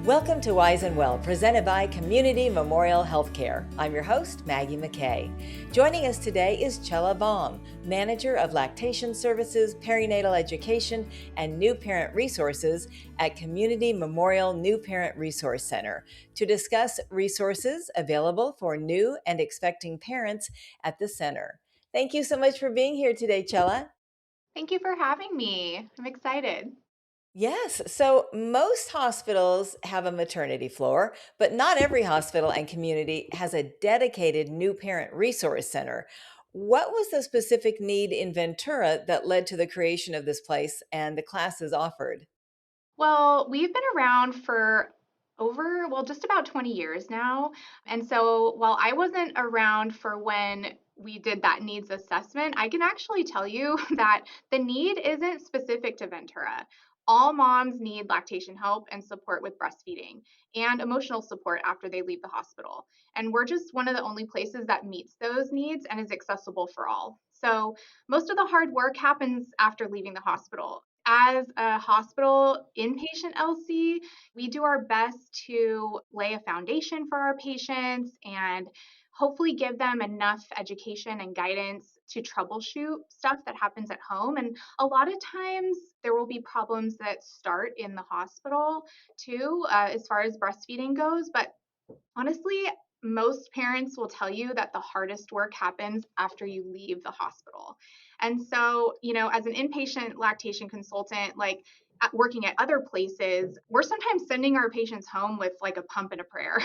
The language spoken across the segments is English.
Welcome to Wise and Well, presented by Community Memorial Healthcare. I'm your host, Maggie McKay. Joining us today is Ciella Baum, Manager of Lactation Services, Perinatal Education, and New Parent Resources at Community Memorial New Parent Resource Center, to discuss resources available for new and expecting parents at the center. Thank you so much for being here today, Ciella. Thank you for having me. I'm excited. Yes. So most hospitals have a maternity floor, but not every hospital and community has a dedicated new parent resource center. What was the specific need in Ventura that led to the creation of this place and the classes offered? Well, we've been around for just about 20 years now. And so while I wasn't around for when we did that needs assessment, I can actually tell you that the need isn't specific to Ventura. All moms need lactation help and support with breastfeeding and emotional support after they leave the hospital. And we're just one of the only places that meets those needs and is accessible for all. So most of the hard work happens after leaving the hospital. As a hospital inpatient LC, we do our best to lay a foundation for our patients and hopefully give them enough education and guidance to troubleshoot stuff that happens at home. And a lot of times there will be problems that start in the hospital too, as far as breastfeeding goes. But honestly, most parents will tell you that the hardest work happens after you leave the hospital. And so, as an inpatient lactation consultant, working at other places, we're sometimes sending our patients home with like a pump and a prayer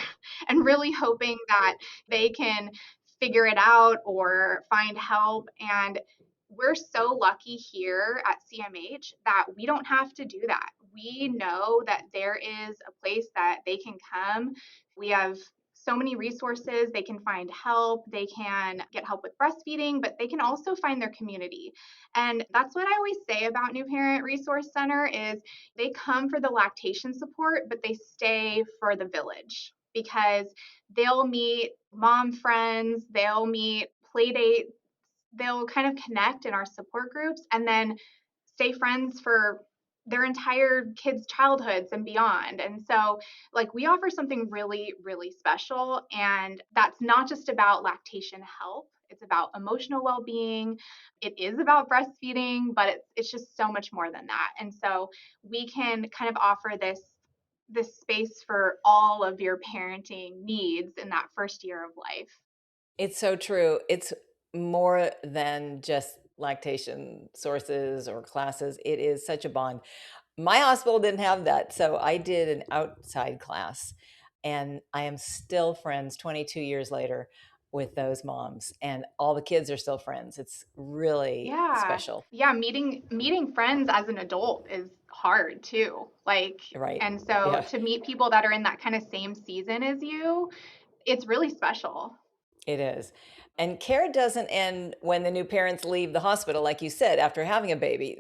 and really hoping that they can figure it out or find help. And we're so lucky here at CMH that we don't have to do that. We know that there is a place that they can come. We have so many resources. They can find help. They can get help with breastfeeding, but they can also find their community. And that's what I always say about New Parent Resource Center is they come for the lactation support, but they stay for the village because they'll meet mom friends, they'll meet play dates, they'll kind of connect in our support groups and then stay friends for their entire kids' childhoods and beyond. And so, we offer something really, really special. And that's not just about lactation help, it's about emotional well being. It is about breastfeeding, but it's just so much more than that. And so, we can kind of offer this space for all of your parenting needs in that first year of life. It's so true. It's more than just lactation sources or classes. It is such a bond. My hospital didn't have that, so I did an outside class, and I am still friends 22 years later with those moms, and all the kids are still friends. It's really Yeah. special. Yeah, meeting friends as an adult is hard too. Right. And so Yeah, to meet people that are in that kind of same season as you, it's really special. it is. And care doesn't end when the new parents leave the hospital, like you said, after having a baby.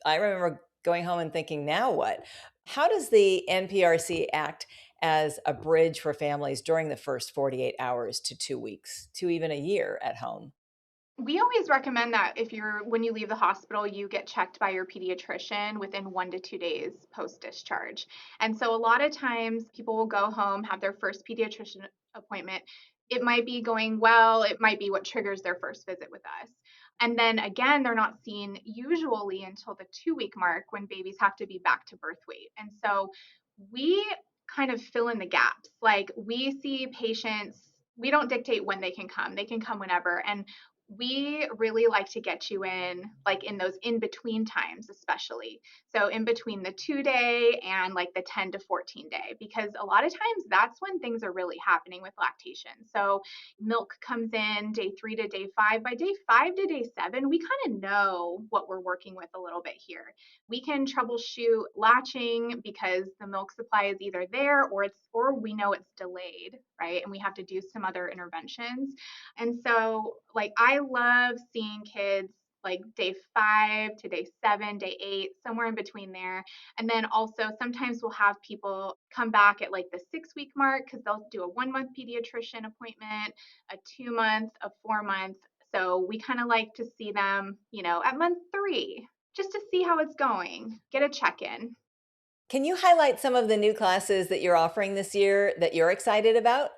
I remember going home and thinking, now what? How does the NPRC act as a bridge for families during the first 48 hours to 2 weeks to even a year at home? We always recommend that when you leave the hospital, you get checked by your pediatrician within 1 to 2 days post discharge. And so a lot of times people will go home, have their first pediatrician appointment. It might be going well, it might be what triggers their first visit with us. And then again, they're not seen usually until the 2 week mark when babies have to be back to birth weight. And so we kind of fill in the gaps. Like we see patients, we don't dictate when they can come whenever. And we really like to get you in in those in between times, especially so in between the 2 day and the 10 to 14 day, because a lot of times that's when things are really happening with lactation. So milk comes in day 3 to day 5. By day 5 to day 7 we kind of know what we're working with a little bit here. We can troubleshoot latching because the milk supply is either there or we know it's delayed, right, and we have to do some other interventions. And so, I love seeing kids day 5 to day 7, day 8, somewhere in between there. And then also, sometimes we'll have people come back at the 6 week mark because they'll do a 1 month pediatrician appointment, a 2 month, a 4 month. So, we kind of like to see them, at month 3, just to see how it's going, get a check in. Can you highlight some of the new classes that you're offering this year that you're excited about?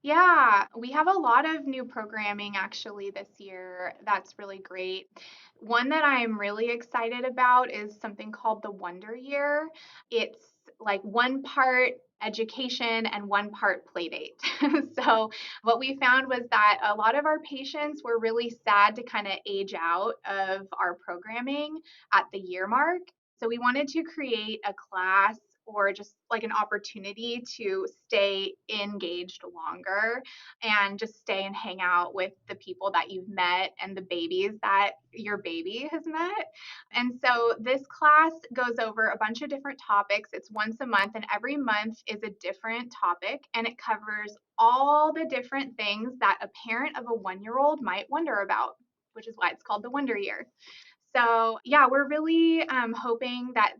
Yeah, we have a lot of new programming actually this year. That's really great. One that I'm really excited about is something called the Wonder Year. It's like one part education and one part playdate. So, what we found was that a lot of our patients were really sad to kind of age out of our programming at the year mark. So, we wanted to create a class or just like an opportunity to stay engaged longer and just stay and hang out with the people that you've met and the babies that your baby has met. And so this class goes over a bunch of different topics. It's once a month, and every month is a different topic, and it covers all the different things that a parent of a 1 year old might wonder about, which is why it's called the Wonder Year. So yeah, we're really hoping that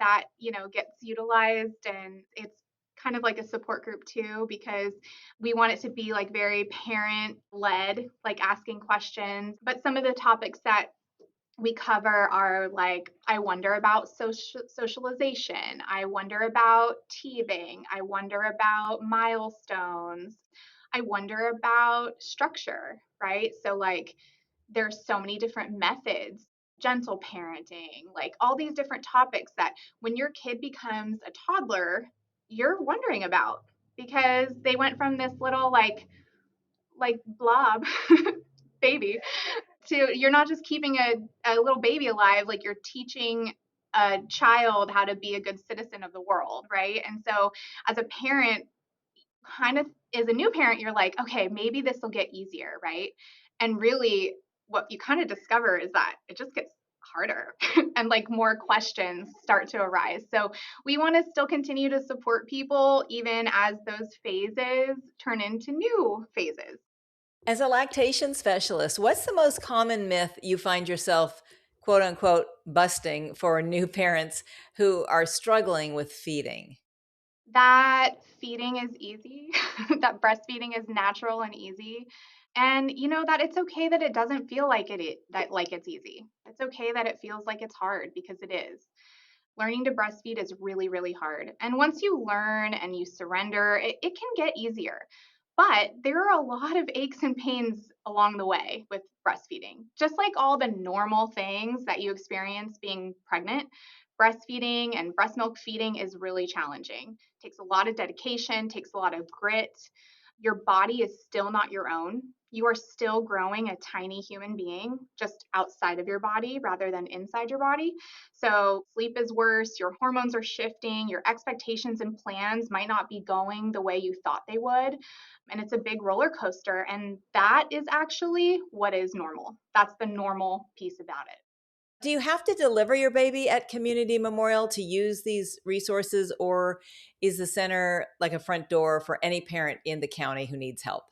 gets utilized, and it's kind of like a support group too, because we want it to be like very parent led, like asking questions. But some of the topics that we cover are like, I wonder about socialization, I wonder about teething, I wonder about milestones, I wonder about structure, right? So like there's so many different methods, gentle parenting, like all these different topics that when your kid becomes a toddler, you're wondering about, because they went from this little like blob baby to, you're not just keeping a little baby alive, like you're teaching a child how to be a good citizen of the world, right? And so as a parent, kind of as a new parent, you're like, okay, maybe this will get easier, right? And really, what you kind of discover is that it just gets harder and like more questions start to arise. So we want to still continue to support people even as those phases turn into new phases. As a lactation specialist, what's the most common myth you find yourself, quote unquote, busting for new parents who are struggling with feeding? That feeding is easy, that breastfeeding is natural and easy. And that it's okay that it doesn't feel like that like it's easy. It's okay that it feels like it's hard, because it is. Learning to breastfeed is really, really hard. And once you learn and you surrender, it can get easier. But there are a lot of aches and pains along the way with breastfeeding. Just like all the normal things that you experience being pregnant, breastfeeding and breast milk feeding is really challenging. It takes a lot of dedication, takes a lot of grit. Your body is still not your own. You are still growing a tiny human being just outside of your body rather than inside your body. So sleep is worse, your hormones are shifting, your expectations and plans might not be going the way you thought they would. And it's a big roller coaster. And that is actually what is normal. That's the normal piece about it. Do you have to deliver your baby at Community Memorial to use these resources, or is the center like a front door for any parent in the county who needs help?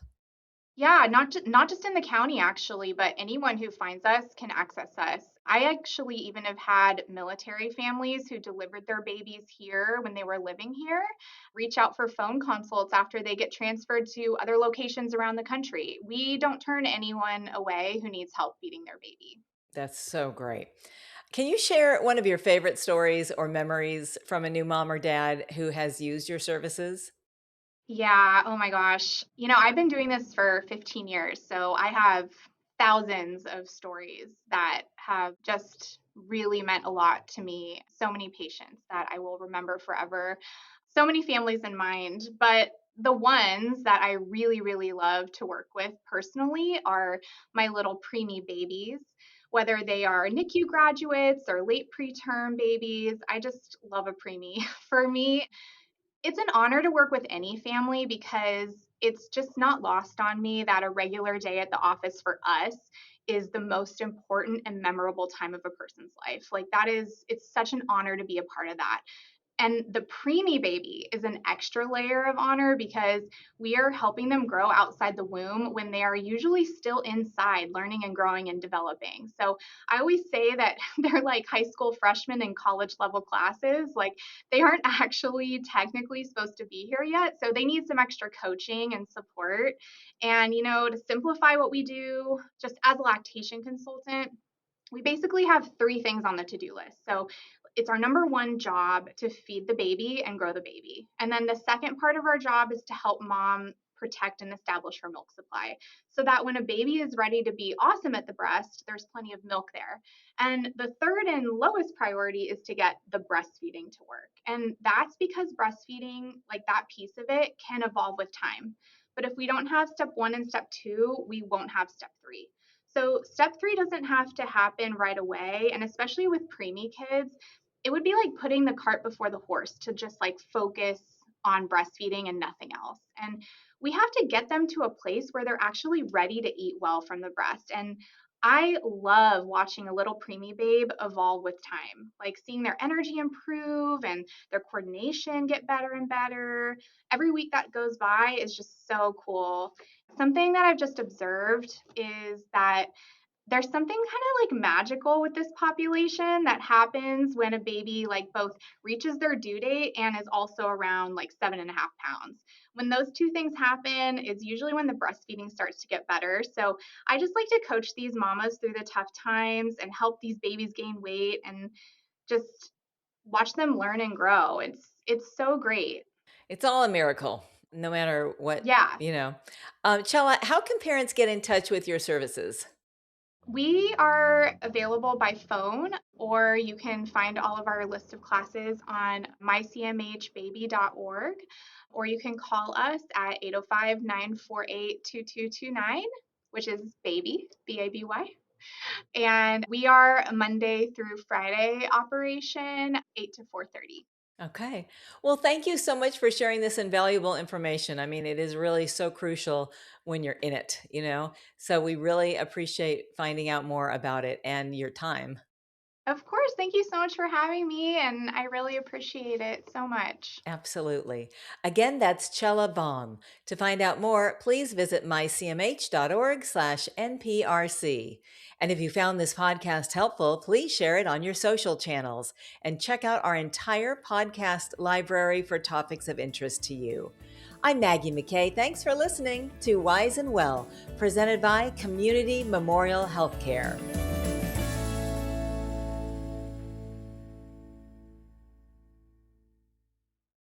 Yeah, not just in the county actually, but anyone who finds us can access us. I actually even have had military families who delivered their babies here when they were living here reach out for phone consults after they get transferred to other locations around the country. We don't turn anyone away who needs help feeding their baby. That's so great. Can you share one of your favorite stories or memories from a new mom or dad who has used your services? Yeah, oh my gosh. I've been doing this for 15 years, so I have thousands of stories that have just really meant a lot to me. So many patients that I will remember forever, so many families in mind. But the ones that I really, really love to work with personally are my little preemie babies. Whether they are NICU graduates or late preterm babies, I just love a preemie. For me, it's an honor to work with any family, because it's just not lost on me that a regular day at the office for us is the most important and memorable time of a person's life. Like it's such an honor to be a part of that. And the preemie baby is an extra layer of honor, because we are helping them grow outside the womb when they are usually still inside learning and growing and developing. So I always say that they're like high school freshmen in college level classes. Like they aren't actually technically supposed to be here yet. So they need some extra coaching and support. And, to simplify what we do just as a lactation consultant, We basically have three things on the to-do list. So it's our number one job to feed the baby and grow the baby. And then the second part of our job is to help mom protect and establish her milk supply so that when a baby is ready to be awesome at the breast, there's plenty of milk there. And the third and lowest priority is to get the breastfeeding to work. And that's because breastfeeding, like that piece of it, can evolve with time. But if we don't have step one and step two, we won't have step three. So, step three doesn't have to happen right away. And especially with preemie kids, it would be like putting the cart before the horse to just like focus on breastfeeding and nothing else. And we have to get them to a place where they're actually ready to eat well from the breast. And I love watching a little preemie babe evolve with time, like seeing their energy improve and their coordination get better and better. Every week that goes by is just so cool. Something that I've just observed is that there's something kind of like magical with this population that happens when a baby like both reaches their due date and is also around like 7.5 pounds. When those two things happen is usually when the breastfeeding starts to get better. So I just like to coach these mamas through the tough times and help these babies gain weight and just watch them learn and grow. It's so great. It's all a miracle, no matter what, Yeah. you know. Chella, how can parents get in touch with your services? We are available by phone, or you can find all of our list of classes on mycmhbaby.org, or you can call us at 805-948-2229, which is baby, B-A-B-Y. And we are a Monday through Friday operation, 8 to 4:30. Okay. Well, thank you so much for sharing this invaluable information. I mean, it is really so crucial when you're in it, you know? So we really appreciate finding out more about it and your time. Of course, thank you so much for having me, and I really appreciate it so much. Absolutely. Again, that's Ciella Baum. To find out more, please visit mycmh.org/NPRC. And if you found this podcast helpful, please share it on your social channels and check out our entire podcast library for topics of interest to you. I'm Maggie McKay. Thanks for listening to Wise and Well, presented by Community Memorial Healthcare.